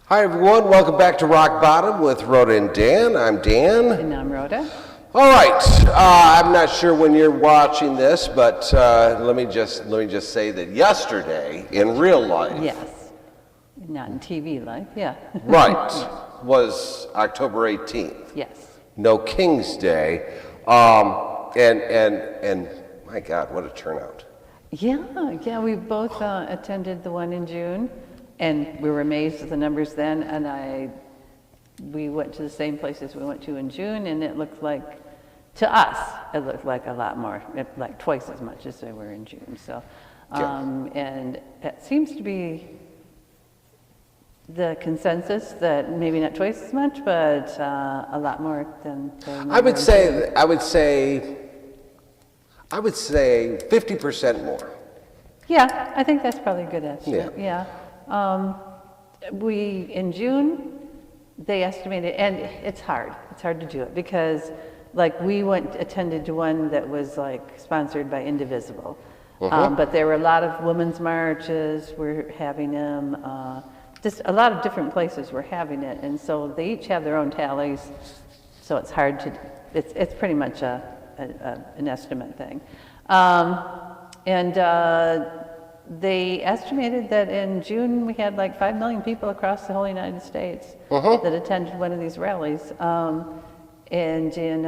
Hi everyone, welcome back to Rock Bottom with Rhoda and Dan. I'm Dan. And I'm Rhoda. All right, I'm not sure when you're watching this, but let me just say that yesterday in real life, Yes, not in TV life, yeah. right, was October 18th. Yes. No King's Day, and my God, what a turnout! Yeah, we both attended the one in June, and we were amazed at the numbers then, and we went to the same places we went to in June, and it looked like, to us, it looked like a lot more, like twice as much as they were in June. So, and it seems to be the consensus that maybe not twice as much, but a lot more than. I would say 50% more. Yeah, I think that's probably a good estimate. Yeah. We in June, they estimated, and it's hard. It's hard to do it because, like, we attended to one that was like sponsored by Indivisible, but there were a lot of women's marches. We're having them. Just a lot of different places were having it, and so they each have their own tallies. So it's hard to. It's pretty much an estimate thing, they estimated that in June we had like 5 million people across the whole United States that attended one of these rallies. And in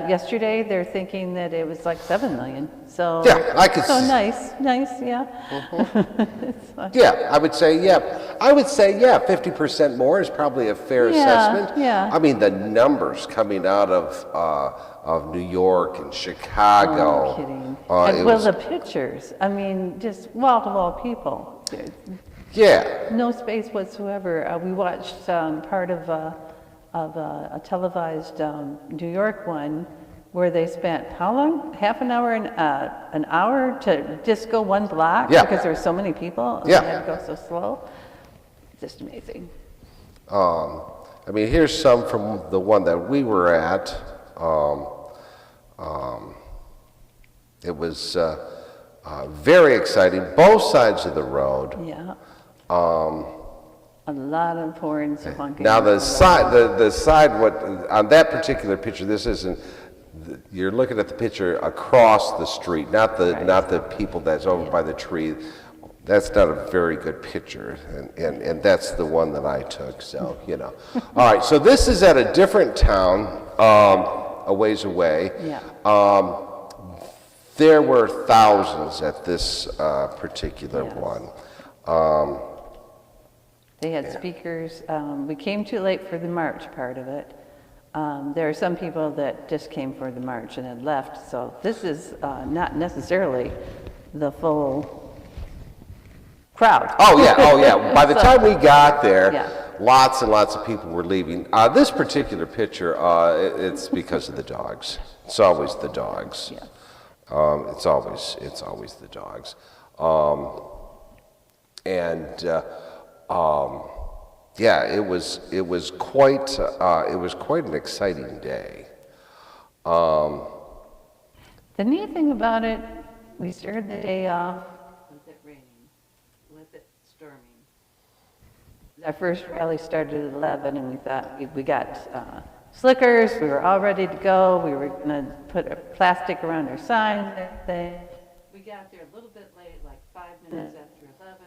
yesterday they're thinking that it was like 7 million. So yeah, I could. So nice, yeah. Yeah, I would say 50% more is probably a fair assessment. Yeah. I mean, the numbers coming out of New York and Chicago. Oh, kidding. The pictures. I mean, just wall-to-wall people. Yeah. No space whatsoever. We watched part of a televised New York one where they spent how long? Half an hour and an hour to just go one block because there were so many people. And they had to go so slow. Just amazing. I mean, here's some from the one that we were at. It was very exciting, both sides of the road. Yeah. A lot of horns honking. Now the side, what on that particular picture, this isn't. You're looking at the picture across the street, not the people that's over by the tree. That's not a very good picture, and that's the one that I took. So All right, so this is at a different town, a ways away. Yeah. There were thousands at this particular one. They had speakers. We came too late for the march part of it. There are some people that just came for the march and had left. So this is not necessarily the full crowd. Oh yeah. By the time we got there, lots and lots of people were leaving. This particular picture, it's because of the dogs. It's always the dogs. Yeah. It's always the dogs. It was quite an exciting day. The neat thing about it, we started the day off. Was it raining? Was it storming? Our first rally started at 11, and we thought we got slickers. We were all ready to go. We were going to put a plastic around our signs and everything. We got there a little bit late, like 5 minutes after 11,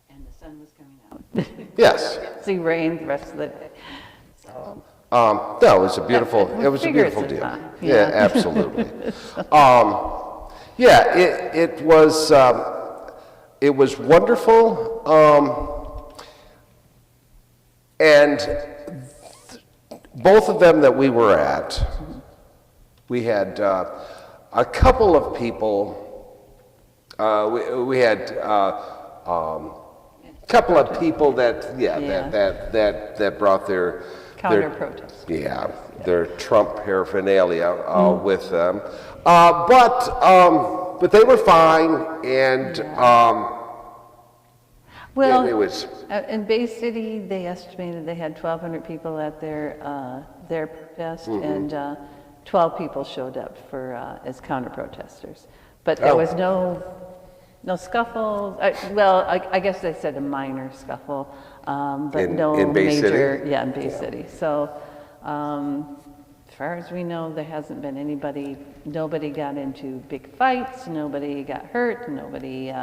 and the sun was coming out. Yes. See rain the rest of the day. So. No, it was a beautiful deal. Yeah, absolutely. It was wonderful. And both of them that we were at, we had a couple of people. We had couple of people that brought their counter-protest. Their Trump paraphernalia with them, but they were fine, and it was. In Bay City, they estimated they had 1,200 people at their protest, and 12 people showed up for as counter-protesters. But there was no No scuffles. Well, I guess they said a minor scuffle, but no in Bay major. City? Yeah, in Bay City. So, as far as we know, there hasn't been anybody. Nobody got into big fights. Nobody got hurt. Nobody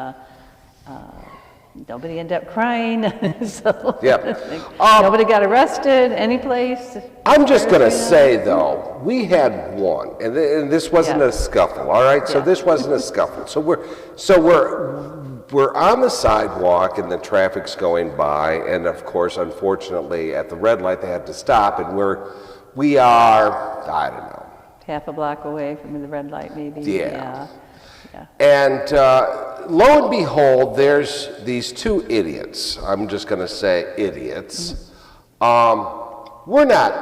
ended up crying. So nobody got arrested any place. I'm just going to say, though, we had one, and this wasn't a scuffle, all right? So this wasn't a scuffle. So we're on the sidewalk, and the traffic's going by, and of course, unfortunately, at the red light, they had to stop, and we are, I don't know. Half a block away from the red light, maybe. Yeah. And lo and behold, there's these two idiots. I'm just going to say idiots. We're not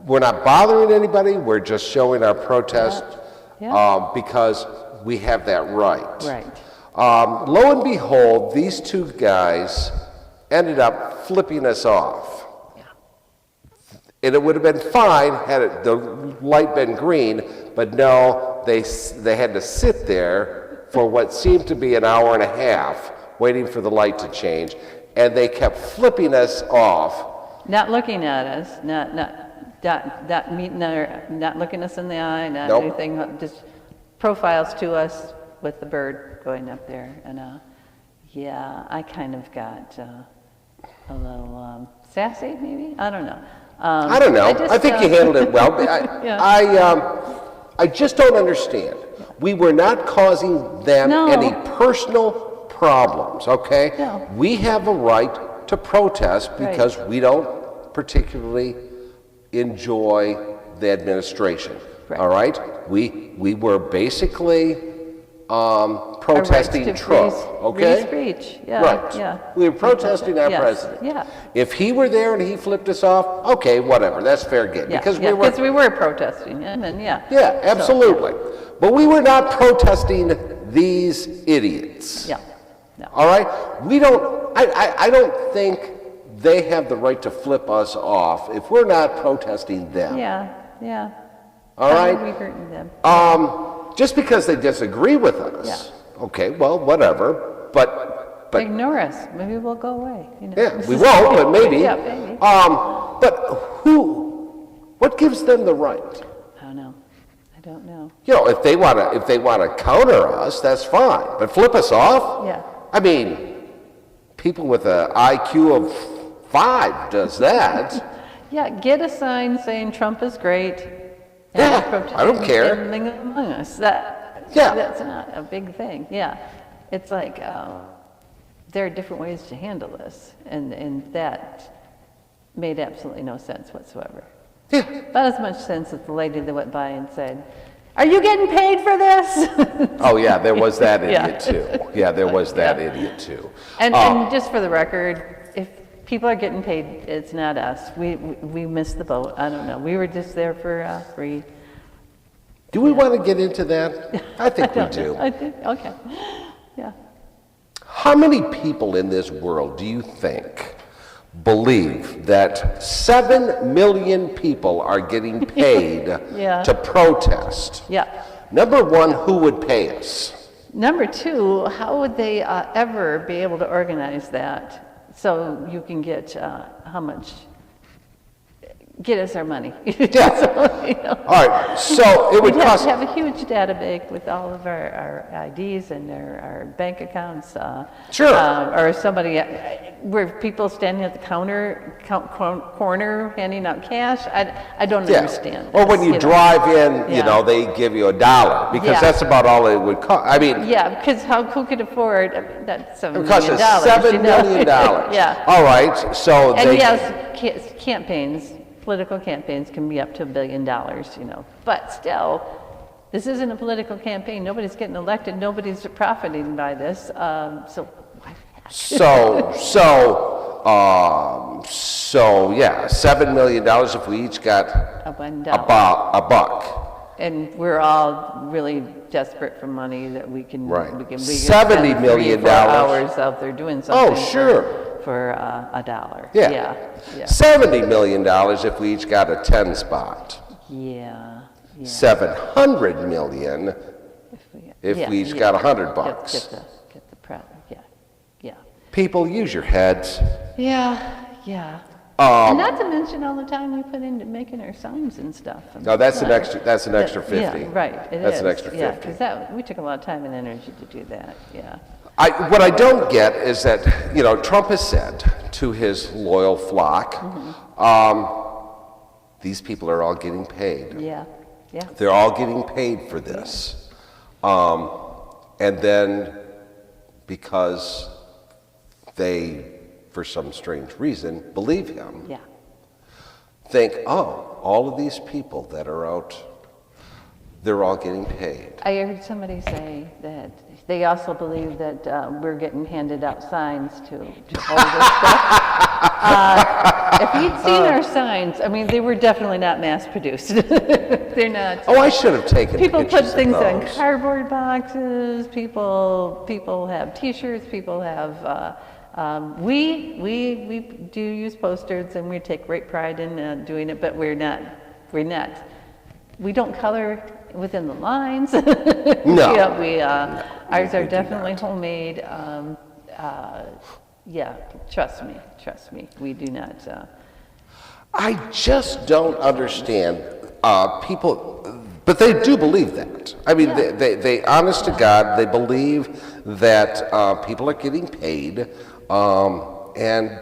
bothering anybody. We're just showing our protest because we have that right. Right. Lo and behold, these two guys ended up flipping us off. And it would have been fine had the light been green, but no, they had to sit there for what seemed to be an hour and a half waiting for the light to change, and they kept flipping us off. Not looking at us, not meeting not looking us in the eye, not anything, just profiles to us with the bird going up there. And I kind of got a little sassy, maybe? I don't know. I don't know. I think you handled it well. I just don't understand. We were not causing them any personal problems, okay? No. We have a right to protest because we don't particularly enjoy the administration, all right? We were basically protesting Trump, okay? Free speech, We were protesting our president. Yeah. If he were there and he flipped us off, okay, whatever, that's fair game. Because we were protesting him, and Yeah, absolutely. But we were not protesting these idiots. Yeah. No. All right? I don't think they have the right to flip us off if we're not protesting them. Yeah. All right? How are we hurting them? Just because they disagree with us, okay, well, whatever, but ignore us. Maybe we'll go away. Yeah, we won't, but maybe. Yeah, maybe. But what gives them the right? I don't know. If they want to counter us, that's fine. But flip us off? Yeah. I mean, people with an IQ of 5 does that. Yeah, get a sign saying Trump is great. I don't care. Among us. That's not a big thing. Yeah. It's like there are different ways to handle this, and that made absolutely no sense whatsoever. Yeah. About as much sense as the lady that went by and said, "Are you getting paid for this?" Oh yeah, there was that idiot too. Yeah, there was that idiot too. And just for the record, if people are getting paid, it's not us. We missed the boat. I don't know. We were just there for free. Do we want to get into that? I think we do. Okay. Yeah. How many people in this world do you think believe that 7 million people are getting paid to protest? Yeah. Number one, who would pay us? Number two, how would they ever be able to organize that so you can get how much? Get us our money. Yeah. All right. So it would cost. We'd have a huge database with all of our IDs and our bank accounts. Sure. Or somebody, where people standing at the corner handing out cash. I don't understand. Or when you drive in, they give you $1 because that's about all it would cost. I mean. Yeah, because who could afford that $7 million? It costs us $7 million. Yeah. All right. So. And yes, campaigns. Political campaigns can be up to $1 billion, but still, this isn't a political campaign. Nobody's getting elected. Nobody's profiting by this. So why? So yeah, $7 million if we each got a buck. And we're all really desperate for money that we can. Right. We can $70 million. 3 or 4 hours out there doing something. Oh, sure. For $1. Yeah. $70 million if we each got a 10 spot. Yeah. $700 million if we each got $100. Get People, use your heads. Yeah, yeah. And not to mention all the time we put into making our signs and stuff. No, that's an extra. That's an extra 50. Yeah, right. That's an extra 50. Yeah, because we took a lot of time and energy to do that. Yeah. What I don't get is that, Trump has said to his loyal flock, these people are all getting paid. Yeah, yeah. They're all getting paid for this. And then because they, for some strange reason, believe him, Yeah. think, oh, all of these people that are out, they're all getting paid. I heard somebody say that they also believe that we're getting handed out signs to hold this stuff. If you'd seen our signs, I mean, they were definitely not mass produced. They're not. Oh, I should have taken People pictures put things of on those. cardboard boxes. People have T-shirts. People have. We do use posters, and we take great pride in doing it. But we're not. We don't color within the lines. No. Yeah, ours are do definitely not. homemade. Yeah, trust me, we do not. I just don't understand people, but they do believe that. I mean, Yeah. they honest to God, they believe that people are getting paid, and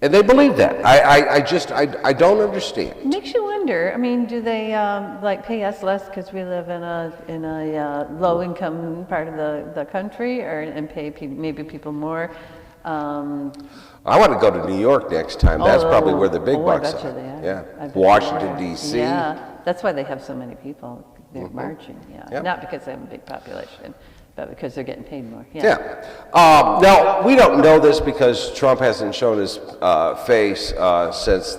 they believe that. I don't understand. It makes you wonder. I mean, do they like pay us less because we live in a low income part of the country, and pay maybe people more? I want to go to New York next time. That's probably where the big I bucks bet you are. they are. Yeah, I bet you Washington are. D.C. Yeah, that's why they have so many people. They're marching. Yeah, Yep. not because they have a big population, but because they're getting paid more. Yeah. Now, we don't know this because Trump hasn't shown his face since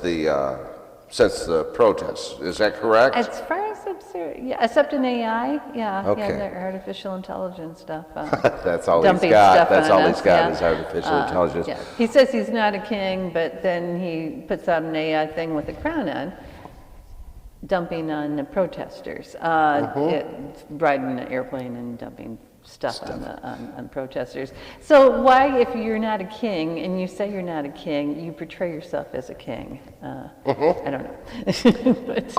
the protests. Is that correct? As far as absurd, yeah, except in AI, yeah, Okay. yeah, their artificial intelligence stuff. That's all he's dumping got. stuff That's on all he's us, got yeah. is artificial intelligence. Yeah. He says he's not a king, but then he puts out an AI thing with a crown on, dumping on the protesters, riding an airplane and dumping stuff on protesters. So why, if you're not a king and you say you're not a king, you portray yourself as a king? I don't know. But,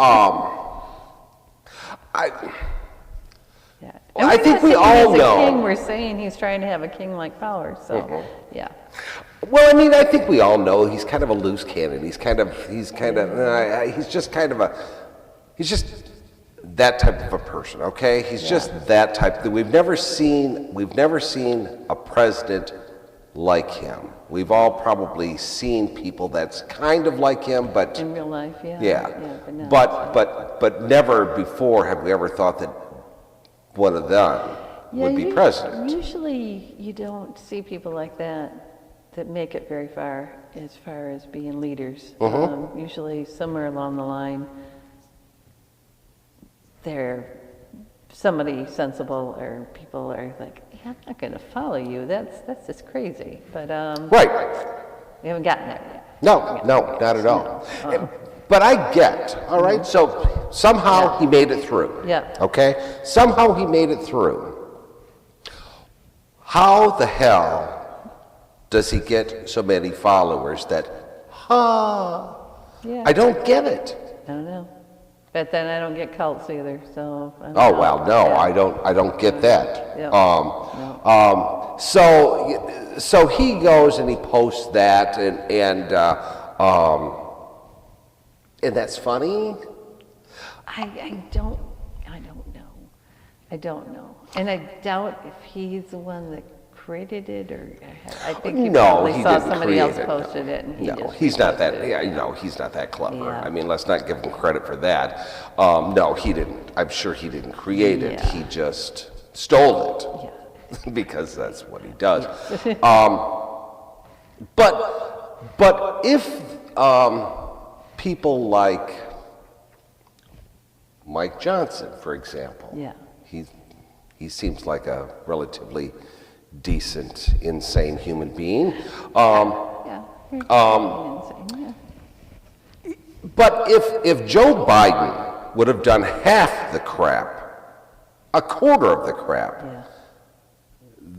yeah. And I we're think not we saying all he's a know. king, we're saying he's trying to have a king-like power. So, yeah. Well, I mean, I think we all know he's kind of a loose cannon. He's just that type of a person, okay? He's just that type. We've never seen a president like him. We've all probably seen people that's kind of like him, but In real life, yeah. yeah. But no. But never before have we ever thought that one of them would be president. Usually you don't see people like that make it very far as being leaders. Usually somewhere along the line, they're somebody sensible, or people are like, yeah, I'm not going to follow you. That's just crazy. But Right. we haven't gotten there yet. No, not at all. But I get, all right? So somehow he made it through. Yeah. Okay? Somehow he made it through. How the hell does he get so many followers that, Yeah. I don't get it. I don't know. But then I don't get cults either, so. I don't Oh, know. well, no, Yeah. I don't get that. Yeah. So he goes and he posts that, and that's funny. I don't know. And I doubt if he's the one that created it, or I think he No, probably he saw didn't somebody else create it, posted it, and he No, just he's not that. reposted it. Yeah, no, he's not that clever. Yeah. I mean, let's not give him credit for that. No, he didn't. I'm sure he didn't create it. Yeah. He just stole it. Yeah. Because that's what he does. But if people like Mike Johnson, for example, Yeah. he seems like a relatively decent, insane human being. Yeah. Insane, yeah. But if Joe Biden would have done half the crap, a quarter of the crap, Yeah.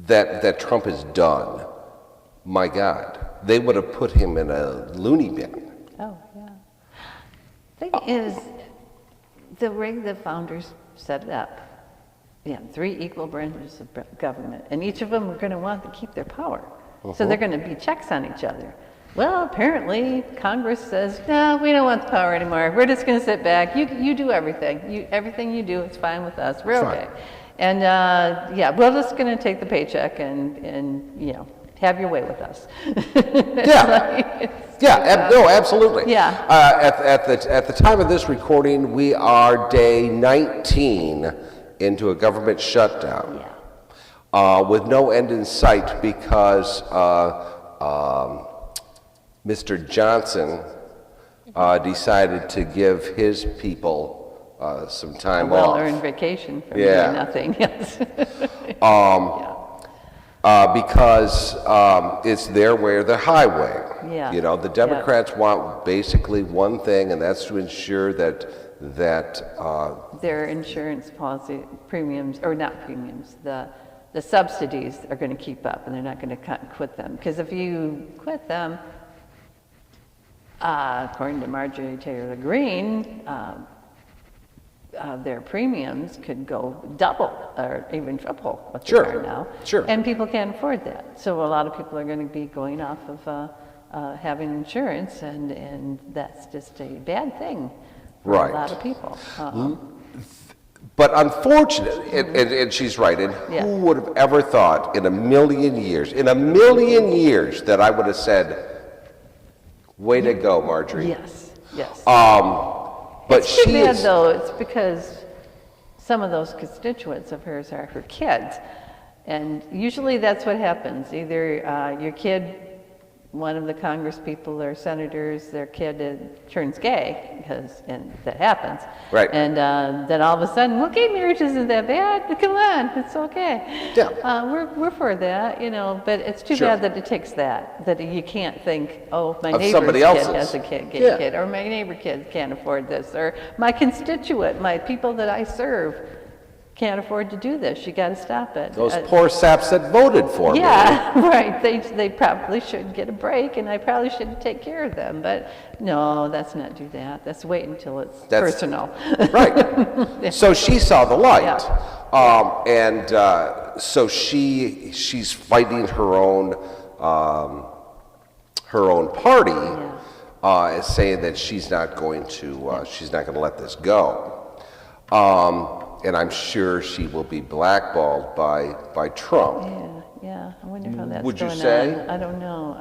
that Trump has done, my God, they would have put him in a loony bin. Oh, yeah. Thing is, the way the founders set it up, yeah, 3 equal branches of government, and each of them are going to want to keep their power. So they're going to be checks on each other. Well, apparently Congress says, no, we don't want the power anymore. We're just going to sit back. You do everything. Everything you do is fine with us. We're okay. And yeah, we're just going to take the paycheck and you know, have your way with us. Yeah. No, absolutely. Yeah. At the time of this recording, we are day 19 into a government shutdown. Yeah. With no end in sight because Mr. Johnson decided to give his people some time off. Well-earned vacation from doing nothing. Yes. Because it's their way or the highway. Yeah. You know, the Democrats want basically one thing, and that's to ensure that their insurance policy premiums, or not premiums, the subsidies are going to keep up, and they're not going to quit them. Because if you quit them, according to Marjorie Taylor Greene, their premiums could go double or even triple what they are now. Sure. And people can't afford that. So a lot of people are going to be going off of having insurance, and that's just a bad thing for a lot of people. But unfortunately, and she's right, and who would have ever thought in a million years, that I would have said, way to go, Marjorie. Yes, yes. But it's too bad, though. It's because some of those constituents of hers are her kids. And usually that's what happens. Either your kid, one of the Congress people or senators, their kid turns gay, and that happens. Right. And then all of a sudden, well, gay marriage isn't that bad. Come on, it's okay. Yeah. We're for that, you know. But it's too bad that it takes that you can't think, oh, my neighbor's kid has a gay kid, or my neighbor kid can't afford this, or my constituent, my people that I serve can't afford to do this. You got to stop it. Those poor saps that voted for me. Yeah, right. They probably should get a break, and I probably should take care of them. But no, let's not do that. Let's wait until it's personal. Right. So she saw the light, and so she's fighting her own party, saying that she's not going to let this go. And I'm sure she will be blackballed by Trump. Yeah. I wonder how that's Would you going say? on. I don't know.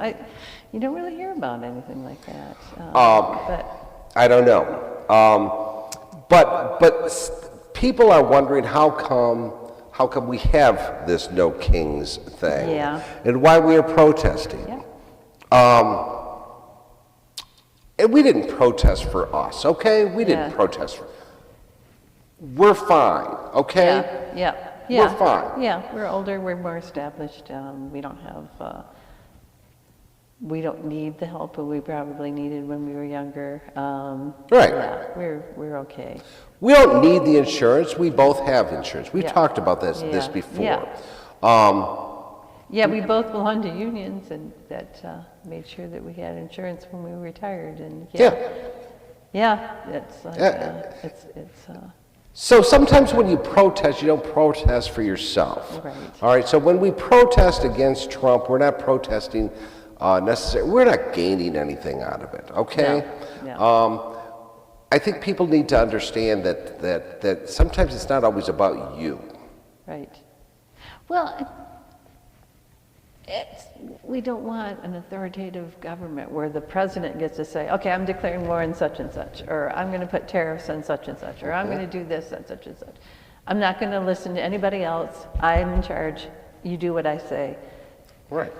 You don't really hear about anything like that. But I don't know. But people are wondering how come we have this no kings thing, and why we are protesting. And we didn't protest for us, okay? We didn't protest for. We're fine, okay? Yeah. We're fine. Yeah, we're older, we're more established. We don't need the help that we probably needed when we were younger. Right. Yeah, we're okay. We don't need the insurance. We both have insurance. We've talked about this before. Yeah, we both belonged to unions, and that made sure that we had insurance when we were retired. And it's like So sometimes when you protest, you don't protest for yourself. Right. All right. So when we protest against Trump, we're not protesting necessarily. We're not gaining anything out of it. Okay. No. I think people need to understand that sometimes it's not always about you. Right. Well, we don't want an authoritative government where the president gets to say, okay, I'm declaring war on such and such, or I'm going to put tariffs on such and such, or I'm going to do this and such and such. I'm not going to listen to anybody else. I'm in charge. You do what I say. Right.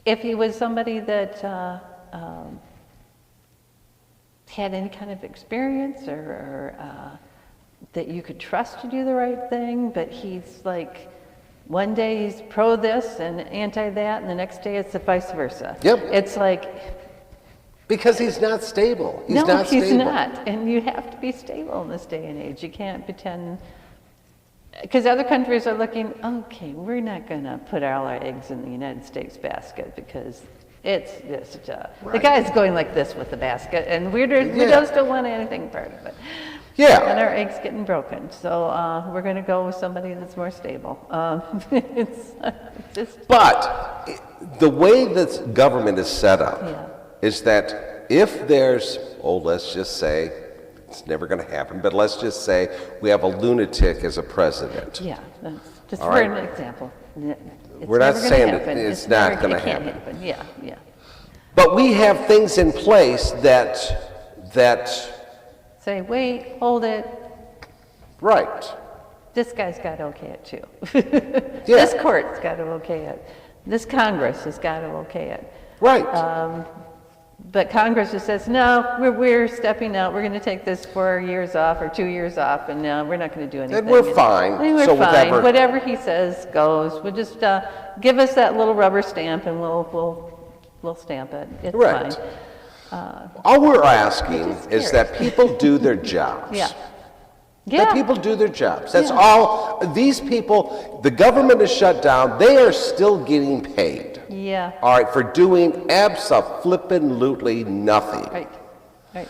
If he was somebody that had any kind of experience or that you could trust to do the right thing, but he's like, one day he's pro this and anti that, and the next day it's the vice versa. Yep. It's like... Because he's not stable. He's not. And you have to be stable in this day and age. You can't pretend... because other countries are looking, okay, we're not going to put all our eggs in the United States basket because it's just, the guy's going like this with the basket, and we just don't want anything part of it. Yeah. And our eggs getting broken. So we're going to go with somebody that's more stable. It's just. But the way that government is set up Yeah. is that if there's, let's just say, it's never going to happen, but let's just say we have a lunatic as a president. Yeah, that's just All for right. an example. It's We're not never gonna saying happen. it's not never- gonna it can't happen. Yeah, yeah. But we have things in place that Say, wait, hold it. right. This guy's got to okay it too. Yeah. This court's got to okay it. This Congress has got to okay it. Right. But Congress just says, no, we're stepping out. We're going to take this 4 years off or 2 years off, and we're not going to do anything. And we're fine. And we're So fine. whatever- Whatever he says goes. We'll just give us that little rubber stamp, and we'll stamp it. It's Right. fine. All we're asking Which is is scary. that people do their jobs. Yeah. That Yeah. people do their jobs. That's Yeah. all. These people, the government is shut down. They are still getting paid. Yeah. All right, for doing abso-flippin-lutely nothing. Right. Right.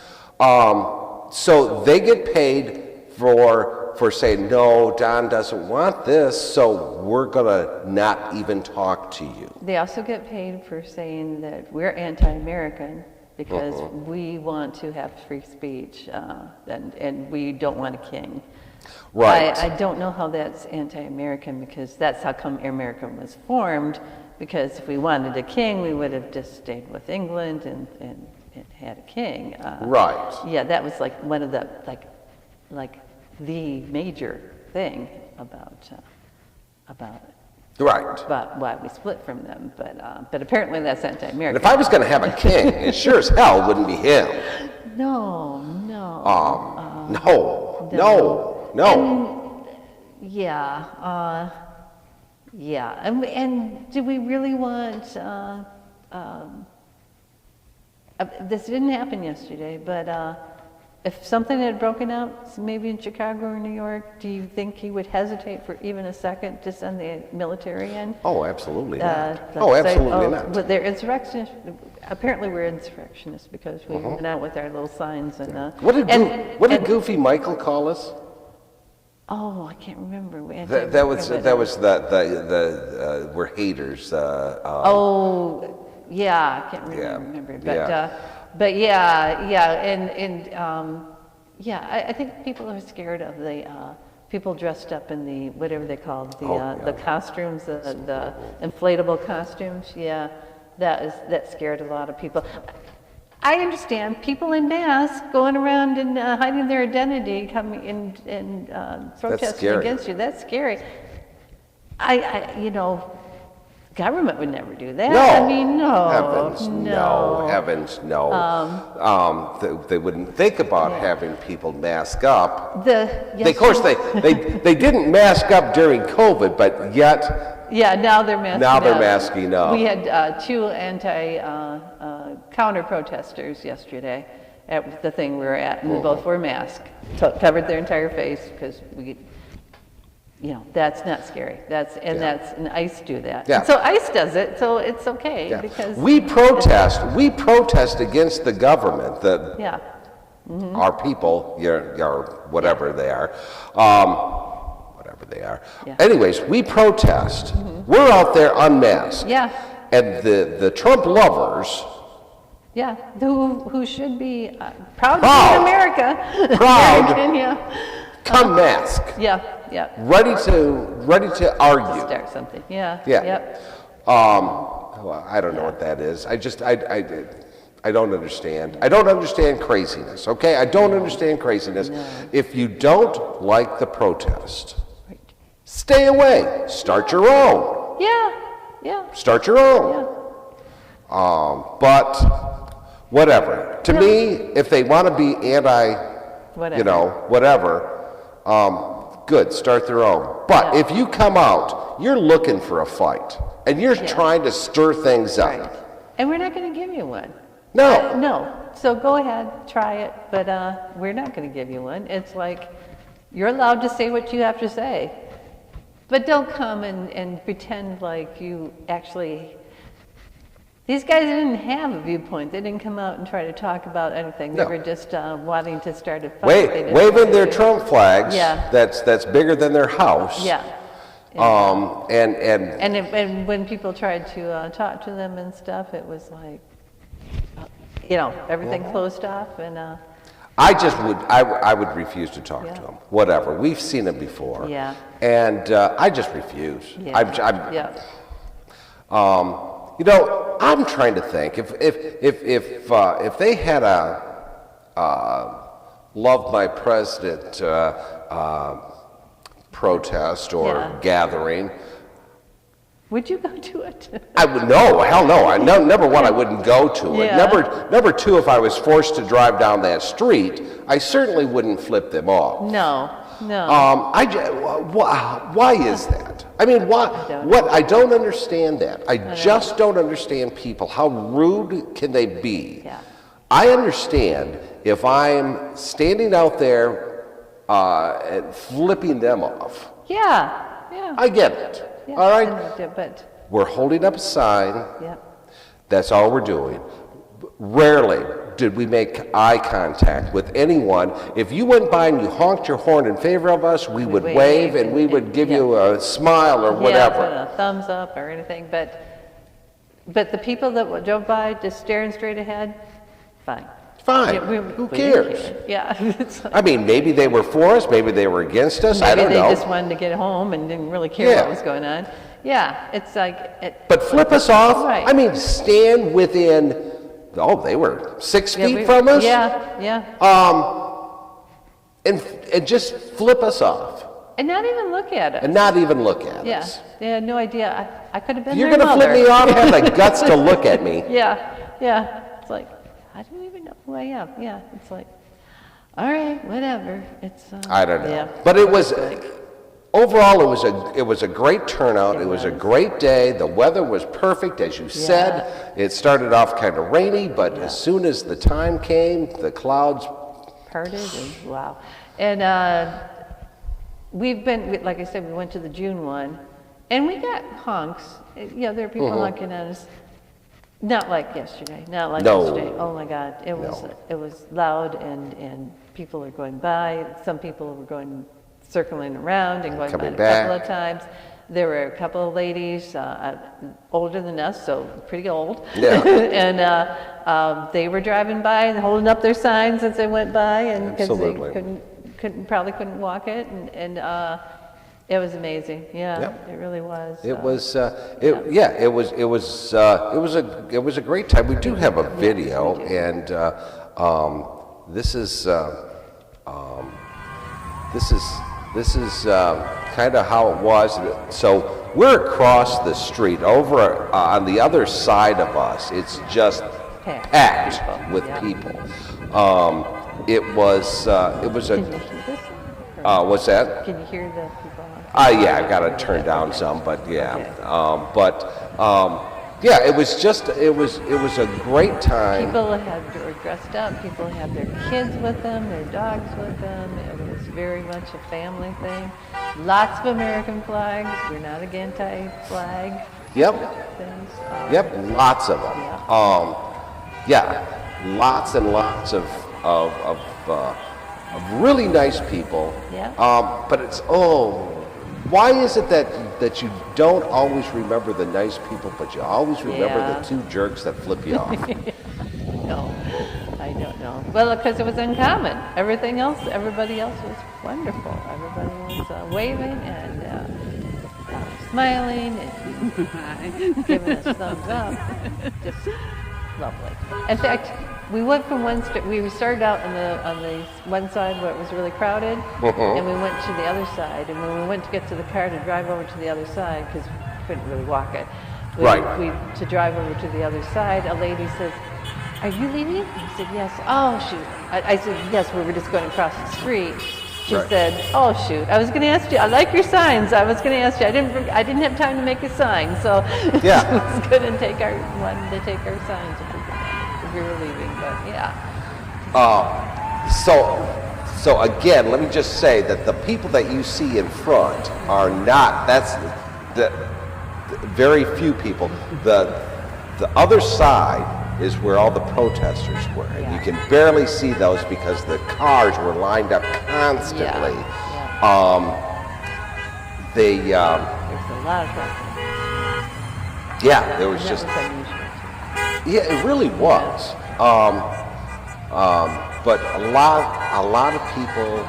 So they get paid for saying, no, Don doesn't want this, so we're gonna not even talk to you. They also get paid for saying that we're anti-American because we want to have free speech and we don't want a king. Right. I don't know how that's anti-American because that's how come America was formed, because if we wanted a king, we would have just stayed with England and had a king. Right. Yeah, that was like one of the, like the major thing about Right. why we split from them, but apparently that's And anti-American. if I was gonna have a king, it sure as hell wouldn't be him. No. No. Yeah, and do we really want? This didn't happen yesterday, but if something had broken out, maybe in Chicago or New York, do you think he would hesitate for even a second to send the military in? Oh, absolutely not. Let's Oh, say, absolutely not. But they're insurrectionists. Apparently, we're insurrectionists because we went out with our little signs and. What did Goofy Michael call us? Oh, I can't remember. That was the we're haters. Oh, yeah, I can't remember. But I think people are scared of the people dressed up in the whatever they call the costumes, the inflatable costumes. Yeah, that scared a lot of people. I understand people in masks going around and hiding their identity, coming in protesting scary. against you. That's scary. Government would never do that. No. I mean, no. Heavens, no. They wouldn't think about having people mask up. Of course, they didn't mask up during COVID, but yet. Yeah, now they're masking Now they're up. masking up. We had two counter protesters yesterday at the thing we were at, and they both wore masks, covered their entire face because that's not scary. And ICE do that. Yeah. And so ICE does it, so it's okay because We protest against the government, our people, your whatever they are. Whatever they are. Yeah. Anyways, we protest. We're out there unmasked. Yeah. And the Trump lovers, yeah, who should be proud to Proud. be in America. Proud. American, come masked, yeah. ready to argue. Start something. Yeah. Yeah. Yep. Well, I don't know what that is. I don't understand. I don't understand craziness, okay? I don't understand craziness. No. If you don't like the protest, Right. stay away. Start your own. Yeah. Start your own. But whatever. To me, if they want to be good, start their own. But if you come out, you're looking for a fight, and you're trying to stir things up. Right. And we're not going to give you one. No. No. So go ahead, try it, but we're not going to give you one. It's like you're allowed to say what you have to say. But don't come and pretend like you actually. These guys didn't have a viewpoint. They didn't come out and try to talk about anything. They No. were just wanting to start a fight. They didn't Waving want their to. Trump flags. Yeah. That's bigger than their house. Yeah. And when people tried to talk to them and stuff, it was like, everything closed off and. I would refuse to talk Yeah. to them. Whatever. We've seen them before. Yeah. And I just refuse. Yeah. Yeah. I'm trying to think if they had a "Love My President" protest or Yeah. gathering. Would you go to it? I would no, hell no. Number one, I wouldn't go to it. Yeah. Number two, if I was forced to drive down that street, I certainly wouldn't flip them off. No. Why is that? I mean, why? I don't understand that. I just don't understand people. How rude can they be? Yeah. I understand if I'm standing out there and flipping them off. Yeah. I get it. Yeah. All right. But We're holding up a sign. yeah. That's all we're doing. Rarely did we make eye contact with anyone. If you went by and you honked your horn in favor of us, we would wave and we would give you a smile or whatever. Yeah, a thumbs up or anything. But the people that drove by just staring straight ahead, fine. Fine. Yeah, Who we cares? didn't care. Yeah. It's like- I mean, maybe they were for us, maybe they were against us. I don't Maybe know. they just wanted to get home and didn't really care Yeah. what was going on. Yeah, it's like. But flip us off? Right. I mean, stand within, they were 6 feet from us? Yeah. And just flip us off. And not even look at it. And not even look at Yeah, us. they had no idea. I could have been You're their going to flip mother. me off? Have the guts to look at me. Yeah. It's like, I don't even know who I am. Yeah, it's like, all right, whatever. It's. I don't know. Yeah. But it was, overall, it was a great turnout. It was a great day. The weather was perfect, as you said. It started off kind of rainy, but as soon as the time came, the clouds. Parted and wow. And like I said, we went to the June one, and we got honks. There are people honking at us. Not like yesterday. Not like No. yesterday. Oh my God, it was loud, and people are going by. Some people were circling around and going by Coming a back. couple of times. There were a couple of ladies older than us, so pretty old. Yeah. And they were driving by and holding up their signs as they went by, and because they Absolutely. couldn't walk it, and it was amazing. Yeah, Yep. it really was. It was, it was a great time. We do have a video, and this is kind of how it was. So we're across the street, over on the other side of us. It's just packed with people. It was a. Can you hear this? What's that? Can you hear the people? Yeah, I've got to turn down some, but yeah. Yeah, it was a great time. People were dressed up. People had their kids with them, their dogs with them. It was very much a family thing. Lots of American flags. We're not against anti-flag Yep. things. Yep, lots of them. Lots and lots of really nice people. Yeah. But it's why is it that you don't always remember the nice people, but you always remember Yeah. the two jerks that flip you off? No, I don't know. Well, because it was uncommon. Everybody else was wonderful. Everybody was waving and smiling and giving us thumbs up. Just lovely. In fact, we went from we started out on the one side where it was really crowded, and we went to the other side. And when we went to get to the car to drive over to the other side, because we couldn't really walk it, to drive over to the other side, a lady says, "Are you leaving?" I said, "Yes." "Oh, shoot." I said, "Yes, we were just going across the street." She said, "Oh, shoot. I was going to ask you. I like your signs. I was going to ask you. I didn't have time to make a sign, so Yeah. she was going to wanted to take our signs if we were leaving." But yeah. So again, let me just say that the people that you see in front are not, that's the very few people. The other side is where all the protesters were. And you can barely see those because the cars were lined up constantly. There's a lot of traffic. Yeah, there was And just, that was unusual. yeah, it really was. But a lot of people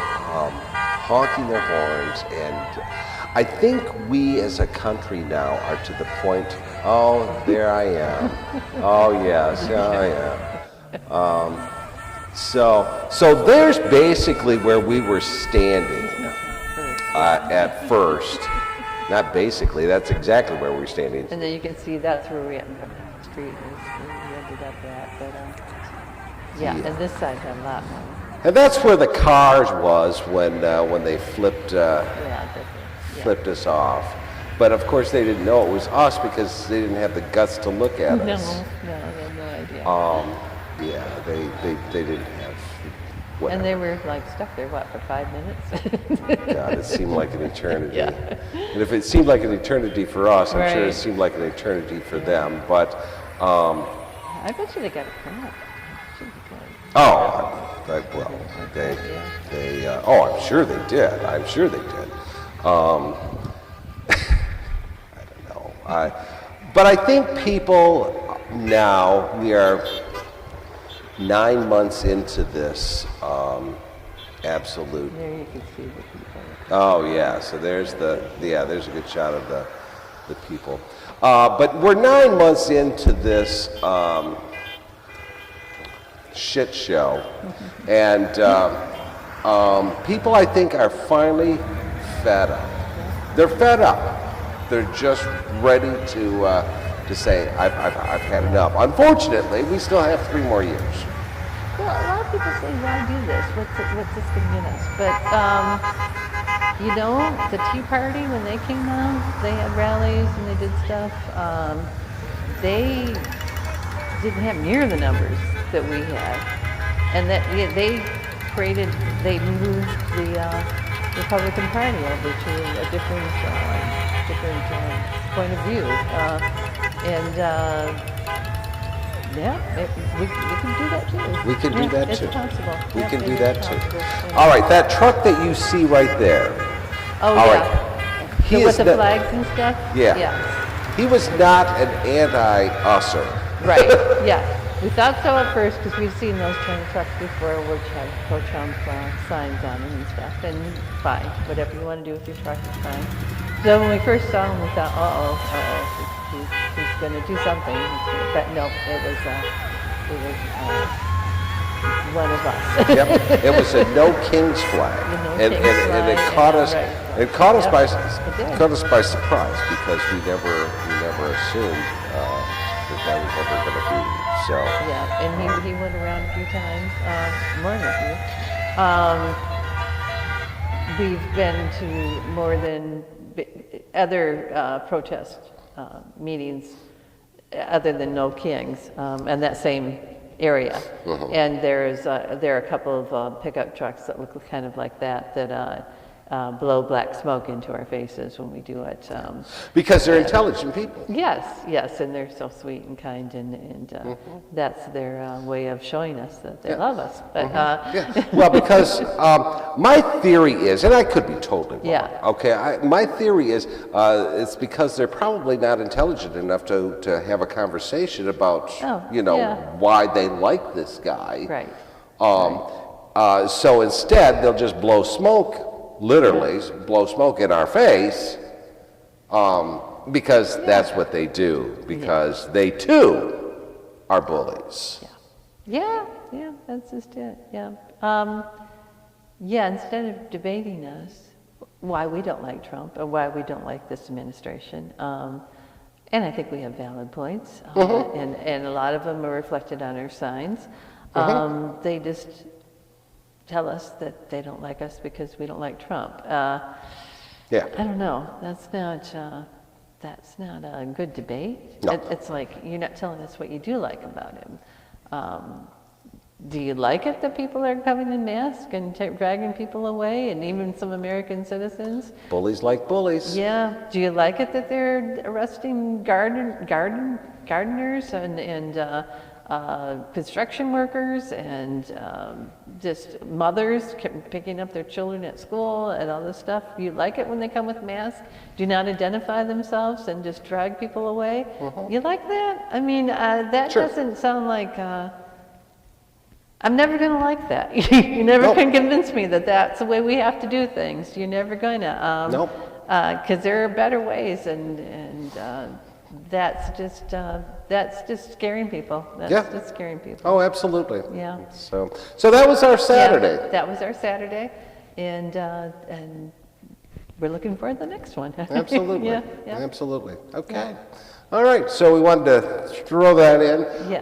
honking their horns, and I think we as a country now are to the point, oh, there I am. Oh, yes, I am. So there's basically where we were standing at first. Not basically, that's exactly where we were standing. And then you can see that's where we ended up. The street is where we ended up at. But and this side had a lot more. And that's where the cars was when they flipped flipped us off. But of course they didn't know it was us because they didn't have the guts to look at us. No, they had no idea. Yeah, they didn't have. Whatever. And they were like stuck there, what, for 5 minutes? God, it seemed like an eternity. Yeah. And if it seemed like an eternity for us, I'm sure it Right. seemed like an eternity for them. But I bet you they got it from up. Should be good. I'm sure they did. I'm sure they did. I don't know. But I think people now, we are 9 months into this absolute. There you can see the people. Oh yeah, so there's there's a good shot of the people. But we're 9 months into this shit show, and people I think are finally fed up. They're fed up. They're just ready to say, I've had enough. Unfortunately, we still have 3 more years. Well, a lot of people say, why do this? What's this going to get us? But, the Tea Party, when they came out, they had rallies and they did stuff. They didn't have near the numbers that we had. And that they moved the Republican Party over to a different point of view. We can do that too. We can do that it's too. Possible. We Yep, can it do is that too. possible. Yeah. All right, that truck that you see right there. Oh, All yeah. right. He With is the not- flags and stuff? Yeah. Yeah. He was not an anti-usser. Right, yeah. We thought so at first because we've seen those kind of trucks before which have pro-Trump signs on them and stuff. And fine, whatever you want to do with your truck is fine. So when we first saw him, we thought, he's going to do something. But no, it was one of us. Yep. It was a no king's flag, and it caught us. Right. It caught us by did. caught us by surprise because we never assumed that was ever going to be. So Yeah, and he went around a few times, more than a few. We've been to more than other protest meetings other than No Kings, and that same area. And there are a couple of pickup trucks that look kind of like that blow black smoke into our faces when we do it. because they're intelligent people. Yes, and they're so sweet and kind, and that's their way of showing us that they love us. But Well, because my theory is, and I could be totally wrong. Yeah. Okay, my theory is it's because they're probably not intelligent enough to have a conversation about why they like this guy. Right. So instead, they'll just blow smoke. Literally blow smoke in our face because that's what they do, because they too are bullies. Yeah, that's just it, yeah. Instead of debating us, why we don't like Trump or why we don't like this administration, and I think we have valid points, and a lot of them are reflected on our signs, they just tell us that they don't like us because we don't like Trump. I don't know. That's not a good debate. No. It's like you're not telling us what you do like about him. do you like it that people are coming in masks and dragging people away, and even some American citizens? Bullies like bullies. Yeah. Do you like it that they're arresting gardeners and construction workers and just mothers picking up their children at school and all this stuff? Do you like it when they come with masks, do not identify themselves, and just drag people away? You like that? I mean, that Sure. doesn't sound like... I'm never going to like that. You're never Nope. going to convince me that that's the way we have to do things. You're never going to. Nope. Because there are better ways, and that's just scaring people. That's Yeah. just scaring people. Oh, absolutely. Yeah. So that was our Saturday. Yeah, that was our Saturday, and we're looking forward to the next one. Absolutely. Yeah. Absolutely. Okay. All right. So we wanted to throw that in. Yeah.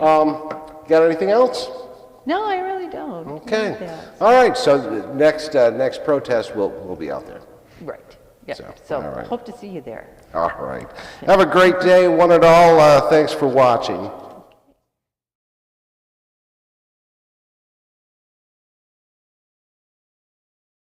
Got anything else? No, I really don't. Okay. Yeah. All right. So the next protest, we'll be out there. Right. Yeah. So, So all right. hope to see you there. All right. Have a great day, one and all. Thanks for watching.